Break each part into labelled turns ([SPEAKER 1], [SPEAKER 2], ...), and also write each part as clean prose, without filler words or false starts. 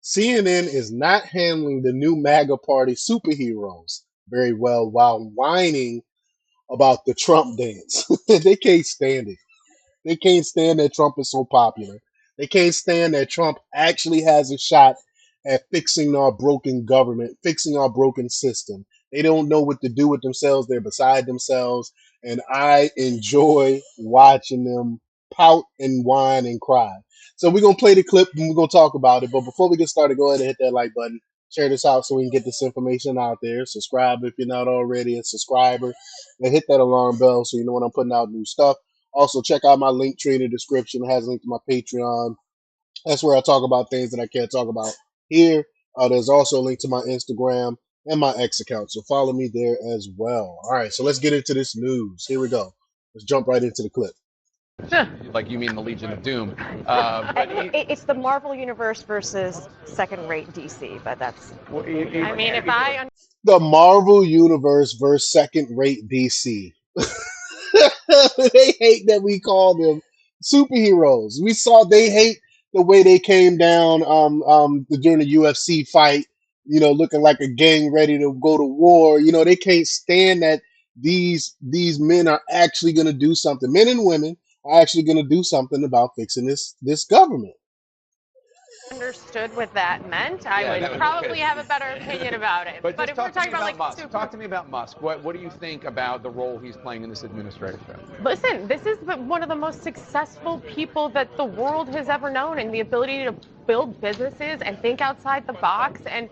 [SPEAKER 1] CNN is not handling the new MAGA party superheroes very well while whining about the Trump dance. They can't stand it. They can't stand that Trump is so popular. They can't stand that Trump actually has a shot at fixing our broken government, fixing our broken system. They don't know what to do with themselves. They're beside themselves. And I enjoy watching them pout and whine and cry. So we're going to play the clip and we're going to talk about it. But before we get started, go ahead and hit that like button. Share this out so we can get this information out there. Subscribe if you're not already a subscriber. And hit that alarm bell so you know when I'm putting out new stuff. Also, check out my link tree in the description. It has a link to my Patreon. That's where I talk about things that I can't talk about here. There's also a link to my Instagram and my X account. So follow me there as well. All right, so let's get into this news. Here we go. Let's jump right into the clip.
[SPEAKER 2] Like you mean the Legion of Doom.
[SPEAKER 3] It's the Marvel Universe versus second-rate DC, but that's...
[SPEAKER 4] I mean, if I...
[SPEAKER 1] The Marvel Universe versus second-rate DC. They hate that we call them superheroes. We saw they hate the way they came down during the UFC fight, looking like a gang ready to go to war. They can't stand that these men are actually going to do something. Men and women are actually going to do something about fixing this government.
[SPEAKER 4] Understood what that meant, I would probably have a better opinion about it.
[SPEAKER 2] But
[SPEAKER 4] if we're talking about
[SPEAKER 2] Musk, talk to me about Musk. What do you think about the role he's playing in this administration?
[SPEAKER 4] Listen, this is one of the most successful people that the world has ever known, and the ability to build businesses and think outside the box and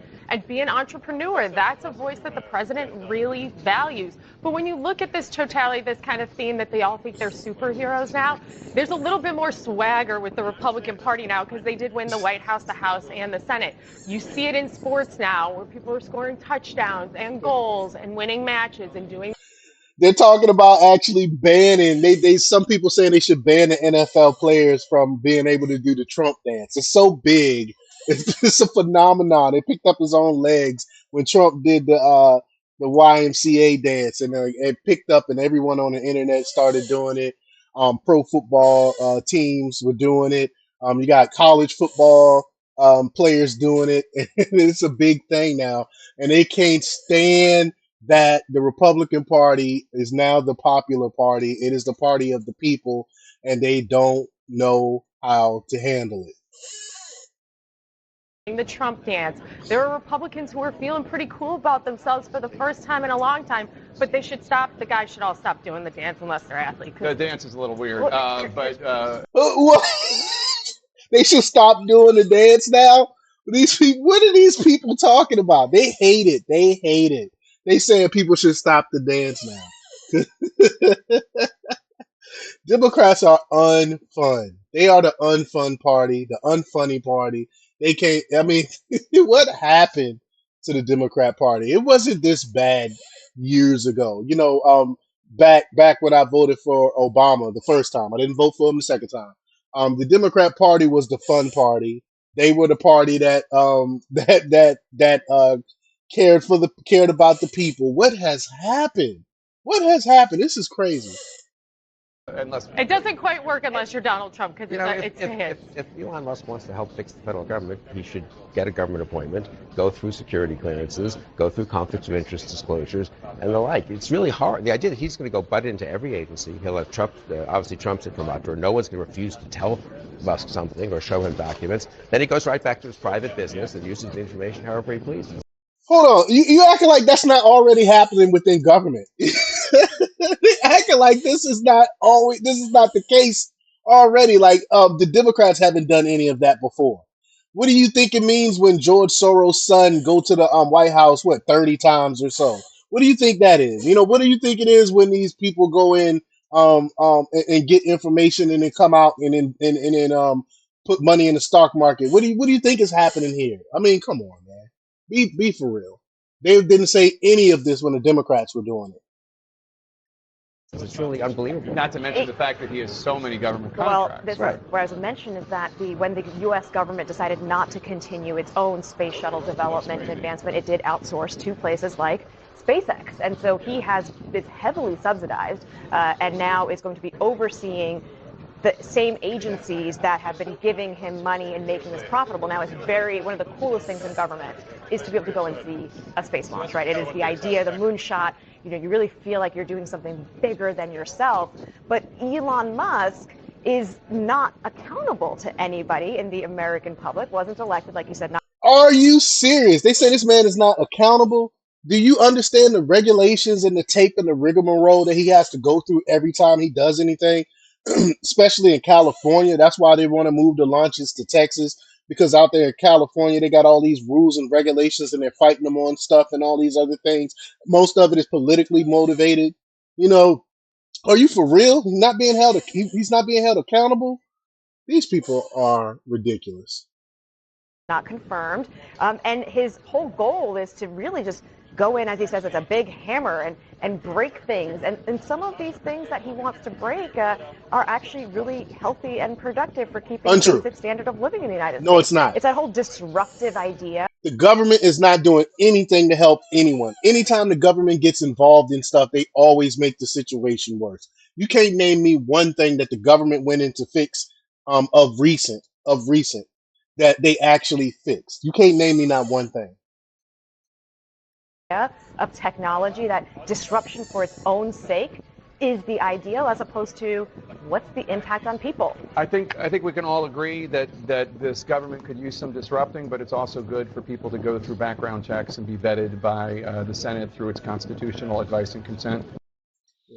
[SPEAKER 4] be an entrepreneur. That's a voice that the president really values. But when you look at this totality, this kind of theme that they all think they're superheroes now, there's a little bit more swagger with the Republican Party now because they did win the White House, the House, and the Senate. You see it in sports now where people are scoring touchdowns and goals and winning matches and doing...
[SPEAKER 1] They're talking about actually banning. Some people saying they should ban the NFL players from being able to do the Trump dance. It's so big. It's a phenomenon. They picked up his own legs when Trump did the YMCA dance, and it picked up, and everyone on the internet started doing it. Pro football teams were doing it. You got college football players doing it. It's a big thing now, and they can't stand that the Republican Party is now the popular party. It is the party of the people, and they don't know how to handle it.
[SPEAKER 4] The Trump dance. There are Republicans who are feeling pretty cool about themselves for the first time in a long time, but they should stop. The guys should all stop doing the dance unless they're athletes.
[SPEAKER 2] The dance is a little weird,
[SPEAKER 1] What? They should stop doing the dance now. These people, what are these people talking about? They hate it. They hate it. They saying people should stop the dance now. Democrats are unfun. They are the unfun party, the unfunny party. They can't, I mean, what happened to the Democrat Party? It wasn't this bad years ago. Back when I voted for Obama the first time. I didn't vote for him the second time. The Democrat Party was the fun party. They were the party that cared about the people. What has happened? What has happened? This is crazy.
[SPEAKER 2] unless
[SPEAKER 4] It doesn't quite work unless you're Donald Trump because it's a hit.
[SPEAKER 5] If Elon Musk wants to help fix the federal government, he should get a government appointment, go through security clearances, go through conflicts of interest disclosures, and the like. It's really hard. The idea that he's going to go butt into every agency, he'll have Trump, obviously Trump's imprimatur. No one's going to refuse to tell Musk something or show him documents. Then he goes right back to his private business and uses the information however he pleases.
[SPEAKER 1] Hold on, you acting like that's not already happening within government. Acting like this is not the case already. Like the Democrats haven't done any of that before. What do you think it means when George Soros' son go to the White House 30 times or so? What do you think that is? What do you think it is when these people go in and get information and then come out and then put money in the stock market? What do you think is happening here? I mean, come on, man. Be for real. They didn't say any of this when the Democrats were doing it.
[SPEAKER 5] It's really unbelievable.
[SPEAKER 2] Not to mention the fact that he has so many government
[SPEAKER 3] Well,
[SPEAKER 2] contracts.
[SPEAKER 3] where I was mentioned is that when the U.S. government decided not to continue its own space shuttle development and advancement, it did outsource to places like SpaceX. And so he is heavily subsidized and now is going to be overseeing the same agencies that have been giving him money and making this profitable now is one of the coolest things in government is to be able to go and see a space launch, right? It is the idea, the moonshot. You really feel like you're doing something bigger than yourself. But Elon Musk is not accountable to anybody in the American public, wasn't elected, like you said, not.
[SPEAKER 1] Are you serious? They say this man is not accountable. Do you understand the regulations and the tape and the rigmarole that he has to go through every time he does anything? Especially in California. That's why they want to move the launches to Texas, because out there in California, they got all these rules and regulations and they're fighting them on stuff and all these other things. Most of it is politically motivated. You know, are you for real? He's not being held accountable? These people are ridiculous.
[SPEAKER 3] Not confirmed. And his whole goal is to really just go in, as he says, it's a big hammer and break things. And some of these things that he wants to break are actually really healthy and productive for keeping
[SPEAKER 1] Untrue.
[SPEAKER 3] basic standard of living in the United States.
[SPEAKER 1] No, it's not.
[SPEAKER 3] It's that whole disruptive idea.
[SPEAKER 1] The government is not doing anything to help anyone. Anytime the government gets involved in stuff, they always make the situation worse. You can't name me one thing that the government went in to fix of recent that they actually fixed. You can't name me not one thing.
[SPEAKER 3] Of technology, that disruption for its own sake is the ideal, as opposed to what's the impact on people.
[SPEAKER 2] I think we can all agree that this government could use some disrupting, but it's also good for people to go through background checks and be vetted by the Senate through its constitutional advice and consent.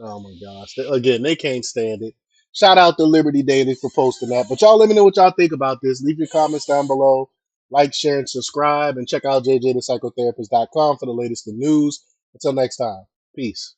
[SPEAKER 1] Oh my gosh. Again, they can't stand it. Shout out to Liberty Daily for posting that. But y'all let me know what y'all think about this. Leave your comments down below. Like, share, and subscribe. And check out jjthepsychotherapist.com for the latest in news. Until next time. Peace.